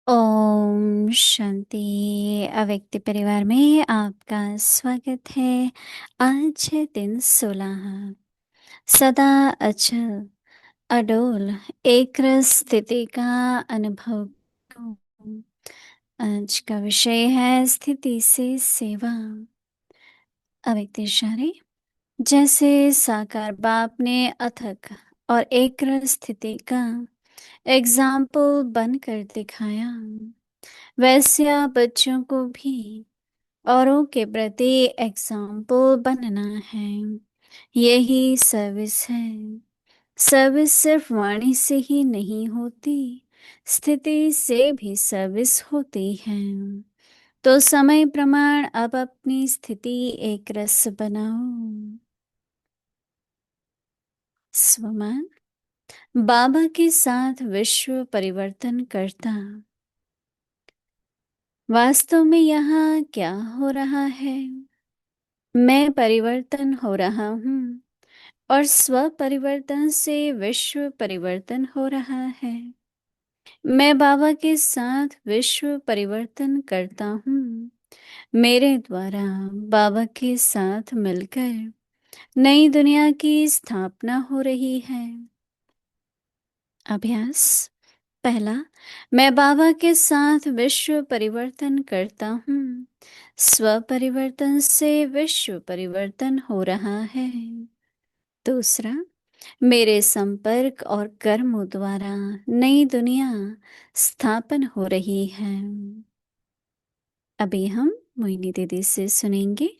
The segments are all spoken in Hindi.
ओम शांति। अव्यक्त परिवार में आपका स्वागत है। आज है दिन 16। सदा अचल अडोल एक रस स्थिति का अनुभव करो। आज का विषय है स्थिति से सेवा। अव्यक्त इशारे जैसे साकार बाप ने अथक और एक रस स्थिति का एग्जाम्पल बनकर दिखाया, वैसे आप बच्चों को भी औरों के प्रति एग्जाम्पल बनना है। यही सर्विस है। सर्विस सिर्फ वाणी से ही नहीं होती, स्थिति से भी सर्विस होती है। तो समय प्रमाण अब अपनी स्थिति एक रस बनाओ। स्वमान बाबा के साथ विश्व परिवर्तन करता। वास्तव में यहाँ क्या हो रहा है? मैं परिवर्तन हो रहा हूँ और स्व परिवर्तन से विश्व परिवर्तन हो रहा है। मैं बाबा के साथ विश्व परिवर्तन करता हूँ। मेरे द्वारा बाबा के साथ मिलकर नई दुनिया की स्थापना हो रही है। अभ्यास पहला, मैं बाबा के साथ विश्व परिवर्तन करता हूँ। स्व परिवर्तन से विश्व परिवर्तन हो रहा है। दूसरा, मेरे संपर्क और कर्मों द्वारा नई दुनिया स्थापन हो रही है। अभी हम मोहिनी दीदी से सुनेंगे।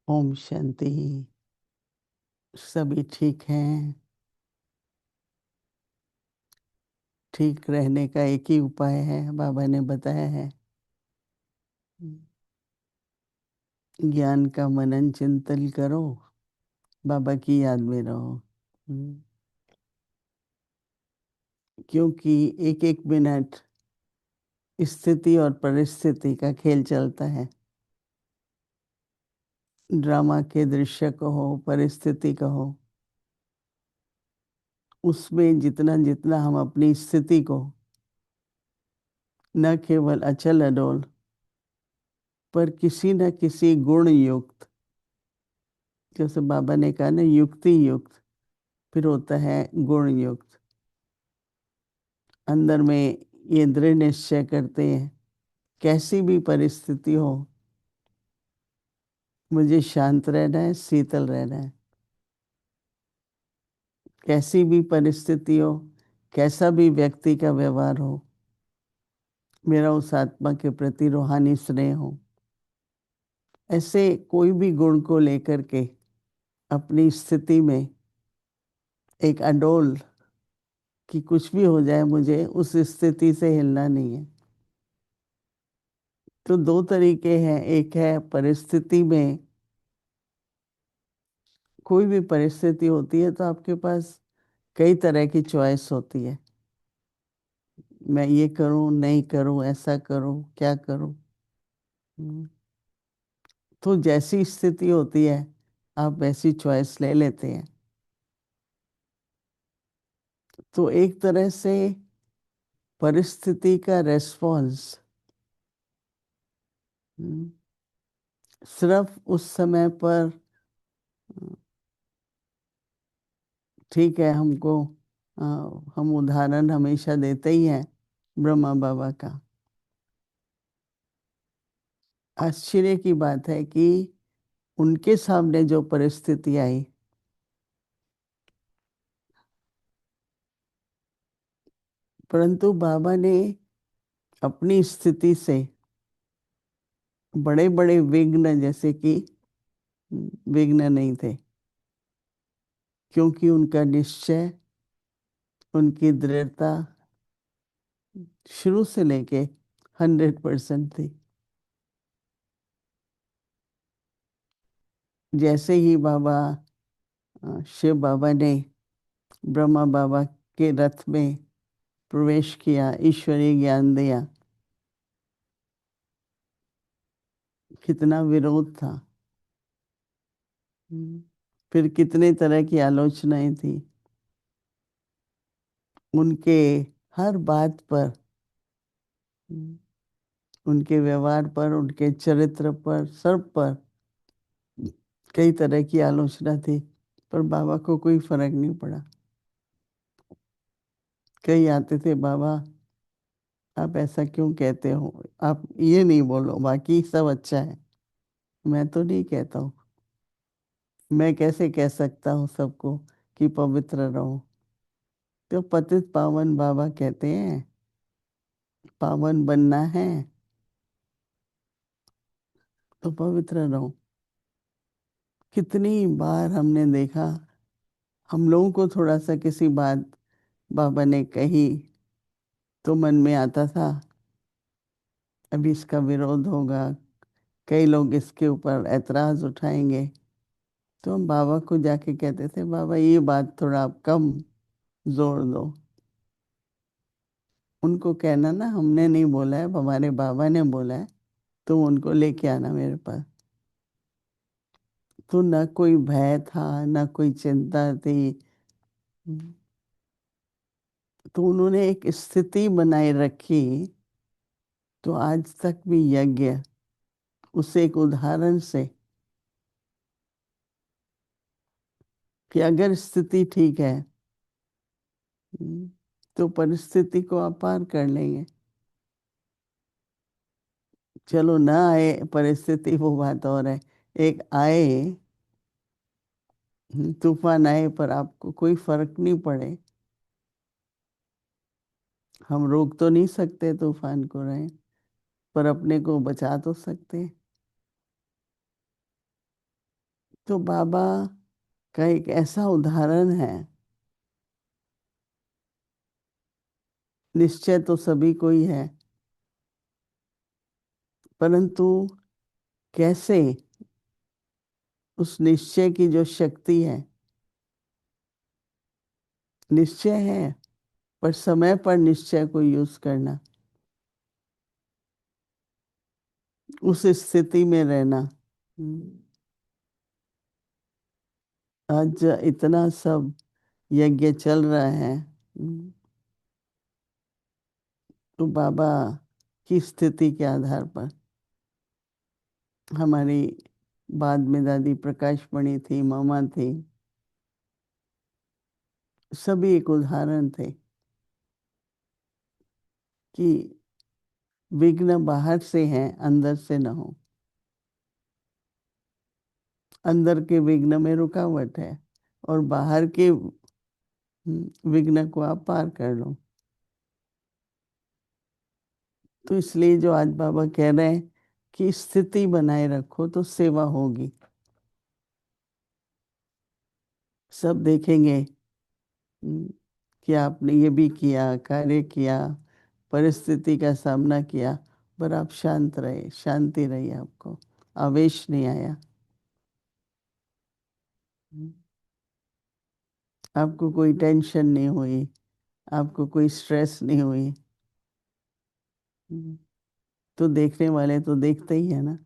ओम शांति। सभी ठीक हैं। ठीक रहने का एक ही उपाय है, बाबा ने बताया है। ज्ञान का मनन चिंतन करो, बाबा की याद में रहो। क्योंकि एक एक मिनट स्थिति और परिस्थिति का खेल चलता है। ड्रामा के दृश्य कहो, परिस्थिति कहो, उसमें जितना जितना हम अपनी स्थिति को न केवल अचल अडोल पर किसी न किसी गुण युक्त, जैसे बाबा ने कहा ना, युक्ति युक्त, फिर होता है गुण युक्त। अंदर में ये दृढ़ निश्चय करते हैं, कैसी भी परिस्थिति हो मुझे शांत रहना है, शीतल रहना है। कैसी भी परिस्थिति हो, कैसा भी व्यक्ति का व्यवहार हो, मेरा उस आत्मा के प्रति रूहानी स्नेह हो। ऐसे कोई भी गुण को लेकर के अपनी स्थिति में एक अडोल कि कुछ भी हो जाए मुझे उस स्थिति से हिलना नहीं है। तो दो तरीके हैं। एक है परिस्थिति में, कोई भी परिस्थिति होती है तो आपके पास कई तरह की चॉइस होती है। मैं ये करूं, नहीं करूं, ऐसा करूं, क्या करूं। तो जैसी स्थिति होती है आप वैसी चॉइस ले लेते हैं। तो एक तरह से परिस्थिति का रेस्पॉन्स सिर्फ उस समय पर ठीक है। हमको हम उदाहरण हमेशा देते ही हैं ब्रह्मा बाबा का। आश्चर्य की बात है कि उनके सामने जो परिस्थिति आई, परंतु बाबा ने अपनी स्थिति से बड़े बड़े विघ्न जैसे कि विघ्न नहीं थे, क्योंकि उनका निश्चय, उनकी दृढ़ता शुरू से लेके 100% थी। जैसे ही बाबा शिव बाबा ने ब्रह्मा बाबा के रथ में प्रवेश किया, ईश्वरीय ज्ञान दिया, कितना विरोध था। फिर कितने तरह की आलोचनाएं थी उनके हर बात पर, उनके व्यवहार पर, उनके चरित्र पर, सब पर कई तरह की आलोचना थी। पर बाबा को कोई फर्क नहीं पड़ा। कई आते थे, बाबा आप ऐसा क्यों कहते हो, आप ये नहीं बोलो, बाकी सब अच्छा है। मैं तो नहीं कहता हूँ, मैं कैसे कह सकता हूँ सबको कि पवित्र रहो। तो पतित पावन बाबा कहते हैं, पावन बनना है तो पवित्र रहो। कितनी बार हमने देखा, हम लोगों को थोड़ा सा किसी बात बाबा ने कही तो मन में आता था अभी इसका विरोध होगा, कई लोग इसके ऊपर ऐतराज उठाएंगे। तो हम बाबा को जाके कहते थे, बाबा ये बात थोड़ा आप कम जोर दो। उनको कहना ना हमने नहीं बोला है, हमारे बाबा ने बोला है, तो उनको लेके आना मेरे पास। तो ना कोई भय था, ना कोई चिंता थी। तो उन्होंने एक स्थिति बनाए रखी। तो आज तक भी यज्ञ उस एक उदाहरण से, कि अगर स्थिति ठीक है तो परिस्थिति को आप पार कर लेंगे। चलो ना आए परिस्थिति वो बात और है, एक आए तूफान आए पर आपको कोई फर्क नहीं पड़े, हम रोक तो नहीं सकते तूफान को, रहे पर अपने को बचा तो सकते हैं। तो बाबा का एक ऐसा उदाहरण है। निश्चय तो सभी को ही है, परंतु कैसे उस निश्चय की जो शक्ति है, निश्चय है पर समय पर निश्चय को यूज करना, उस स्थिति में रहना। हम्म, आज इतना सब यज्ञ चल रहा है, तो बाबा की स्थिति के आधार पर, हमारी बाद में दादी प्रकाश मणि थी, मामा थी, सभी एक उदाहरण थे कि विघ्न बाहर से हैं, अंदर से न हो। अंदर के विघ्न में रुकावट है और बाहर के विघ्न को आप पार कर लो। तो इसलिए जो आज बाबा कह रहे हैं कि स्थिति बनाए रखो तो सेवा होगी। सब देखेंगे कि आपने ये भी किया, कार्य किया, परिस्थिति का सामना किया, पर आप शांत रहे, शांति रही, आपको आवेश नहीं आया, आपको कोई टेंशन नहीं हुई, आपको कोई स्ट्रेस नहीं हुई। तो देखने वाले तो देखते ही है ना।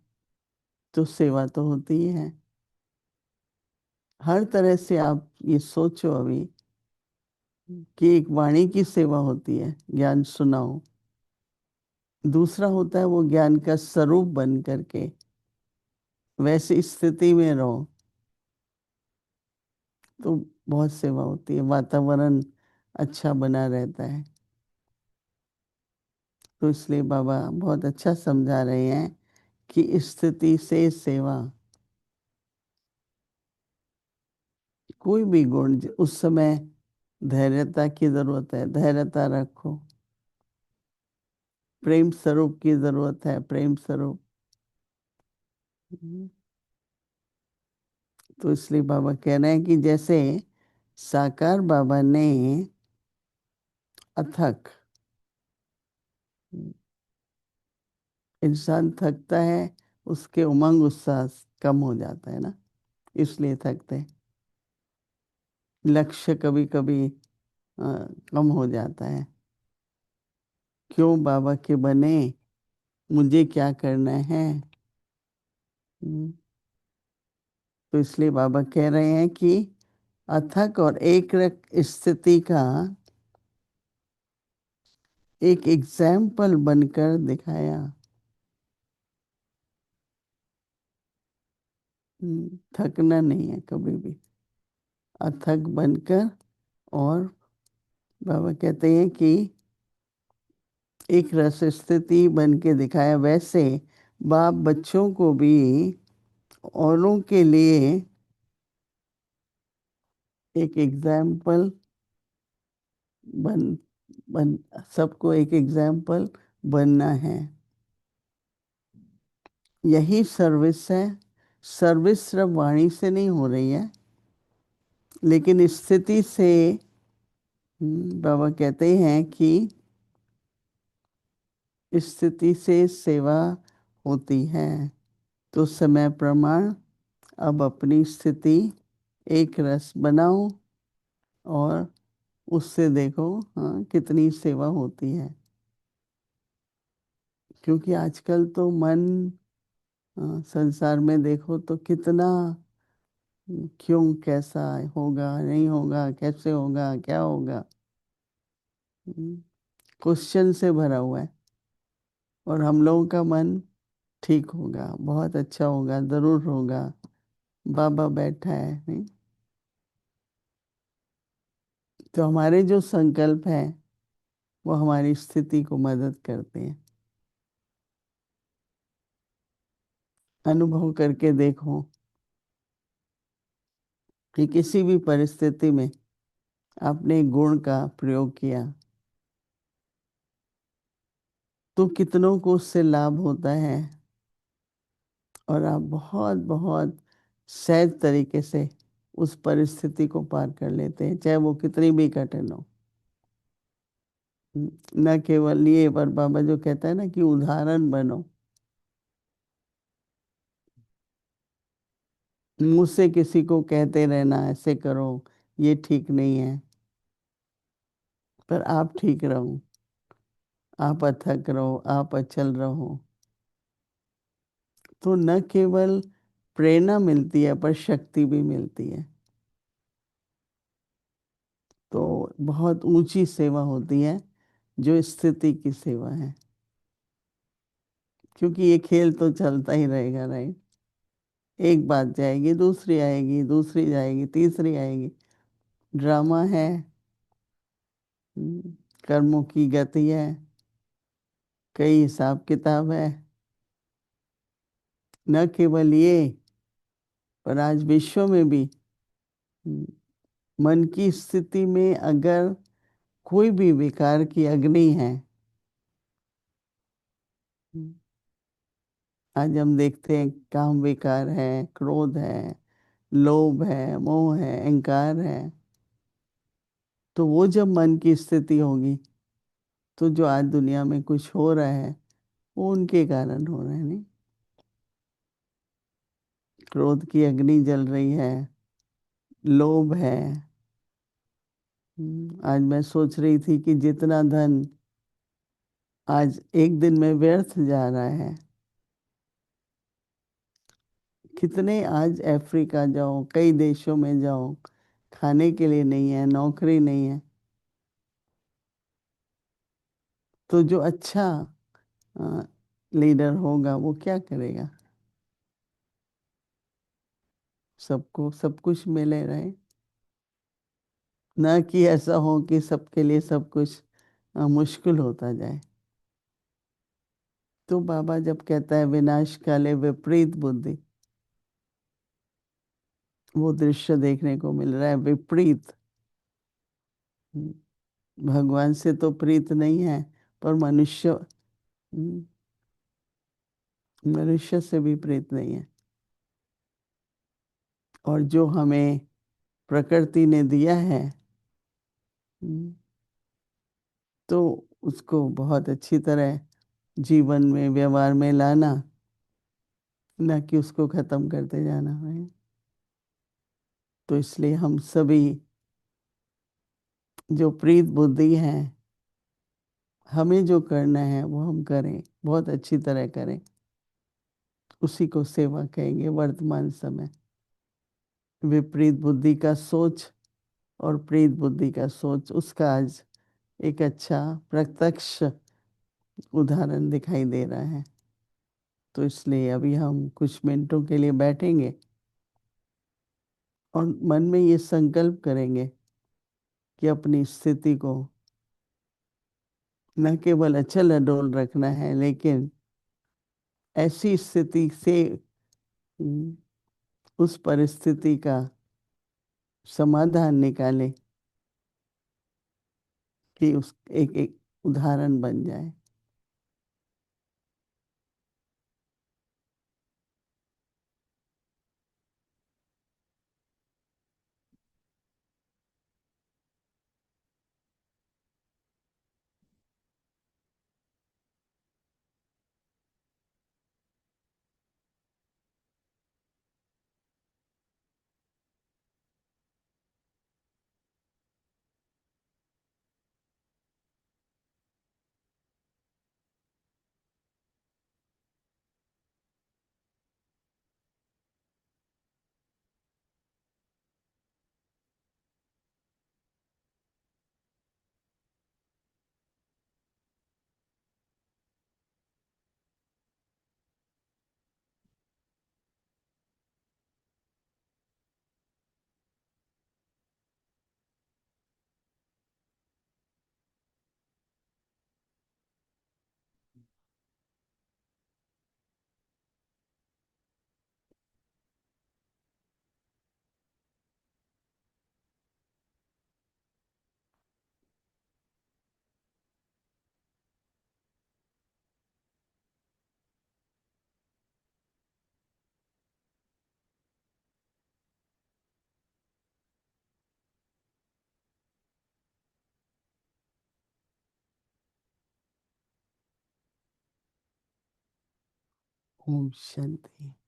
तो सेवा तो होती ही है। हर तरह से आप ये सोचो अभी कि एक वाणी की सेवा होती है, ज्ञान सुनाओ। दूसरा होता है वो ज्ञान का स्वरूप बन करके वैसी स्थिति में रहो, तो बहुत सेवा होती है, वातावरण अच्छा बना रहता है। तो इसलिए बाबा बहुत अच्छा समझा रहे हैं कि स्थिति से सेवा। कोई भी गुण उस समय धैर्यता की जरूरत है, धैर्यता रखो। प्रेम स्वरूप की जरूरत है, प्रेम स्वरूप। तो इसलिए बाबा कह रहे हैं कि जैसे साकार बाबा ने अथक, इंसान थकता है, उसके उमंग उत्साह कम हो जाता है ना, इसलिए थकते हैं। लक्ष्य कभी कभी कम हो जाता है। क्यों बाबा के बने, मुझे क्या करना है। हम्म, तो इसलिए बाबा कह रहे हैं कि अथक और एक रक स्थिति का एक एग्जाम्पल बनकर दिखाया। थकना नहीं है कभी भी, अथक बनकर। और बाबा कहते हैं कि एक रस स्थिति बन के दिखाया, वैसे बाप बच्चों को भी औरों के लिए एक एग्जाम्पल बन बन सबको एक एग्जाम्पल बनना है। यही सर्विस है। सर्विस सिर्फ वाणी से नहीं हो रही है, लेकिन स्थिति से। बाबा कहते हैं कि स्थिति से सेवा होती है। तो समय प्रमाण अब अपनी स्थिति एक रस बनाओ और उससे देखो हाँ कितनी सेवा होती है। क्योंकि आजकल तो मन संसार में देखो तो कितना क्यों, कैसा होगा, नहीं होगा, कैसे होगा, क्या होगा, क्वेश्चन से भरा हुआ है। और हम लोगों का मन ठीक होगा, बहुत अच्छा होगा, जरूर होगा, बाबा बैठा है, नहीं। तो हमारे जो संकल्प हैं वो हमारी स्थिति को मदद करते हैं। अनुभव करके देखो कि किसी भी परिस्थिति में आपने गुण का प्रयोग किया तो कितनों को उससे लाभ होता है, और आप बहुत बहुत सहज तरीके से उस परिस्थिति को पार कर लेते हैं, चाहे वो कितनी भी कठिन हो। न केवल ये, पर बाबा जो कहता है ना कि उदाहरण बनो। मुझसे किसी को कहते रहना ऐसे करो, ये ठीक नहीं है, पर आप ठीक रहो, आप अथक रहो, आप अचल रहो, तो न केवल प्रेरणा मिलती है पर शक्ति भी मिलती है। तो बहुत ऊंची सेवा होती है जो स्थिति की सेवा है। क्योंकि ये खेल तो चलता ही रहेगा, राइट। एक बात जाएगी, दूसरी आएगी, दूसरी जाएगी, तीसरी आएगी। ड्रामा है। कर्मों की गति है, कई हिसाब किताब है। न केवल ये, पर आज विश्व में भी मन की स्थिति में अगर कोई भी विकार की अग्नि है, आज हम देखते हैं काम विकार है, क्रोध है, लोभ है, मोह है, अहंकार है। तो वो जब मन की स्थिति होगी तो जो आज दुनिया में कुछ हो रहा है वो उनके कारण हो रहा है, नहीं। क्रोध की अग्नि जल रही है, लोभ है। आज मैं सोच रही थी कि जितना धन आज एक दिन में व्यर्थ जा रहा है, कितने आज अफ्रीका जाओ, कई देशों में जाओ, खाने के लिए नहीं है, नौकरी नहीं है। तो जो अच्छा लीडर होगा वो क्या करेगा? सबको सब कुछ मिले रहे, ना कि ऐसा हो कि सबके लिए सब कुछ मुश्किल होता जाए। तो बाबा जब कहता है विनाश काले विपरीत बुद्धि, वो दृश्य देखने को मिल रहा है विपरीत। भगवान से तो प्रीत नहीं है, पर मनुष्य से भी प्रीत नहीं है। और जो हमें प्रकृति ने दिया है, हम्म, तो उसको बहुत अच्छी तरह जीवन में व्यवहार में लाना, ना कि उसको खत्म करते जाना है। तो इसलिए हम सभी जो प्रीत बुद्धि हैं, हमें जो करना है वो हम करें, बहुत अच्छी तरह करें। उसी को सेवा कहेंगे वर्तमान समय। विपरीत बुद्धि का सोच और प्रीत बुद्धि का सोच, उसका आज एक अच्छा प्रत्यक्ष उदाहरण दिखाई दे रहा है। तो इसलिए अभी हम कुछ मिनटों के लिए बैठेंगे और मन में ये संकल्प करेंगे कि अपनी स्थिति को न केवल अचल अडोल रखना है, लेकिन ऐसी स्थिति से हम्म, उस परिस्थिति का समाधान निकाले कि उस एक एक उदाहरण बन जाए। ओम शांति।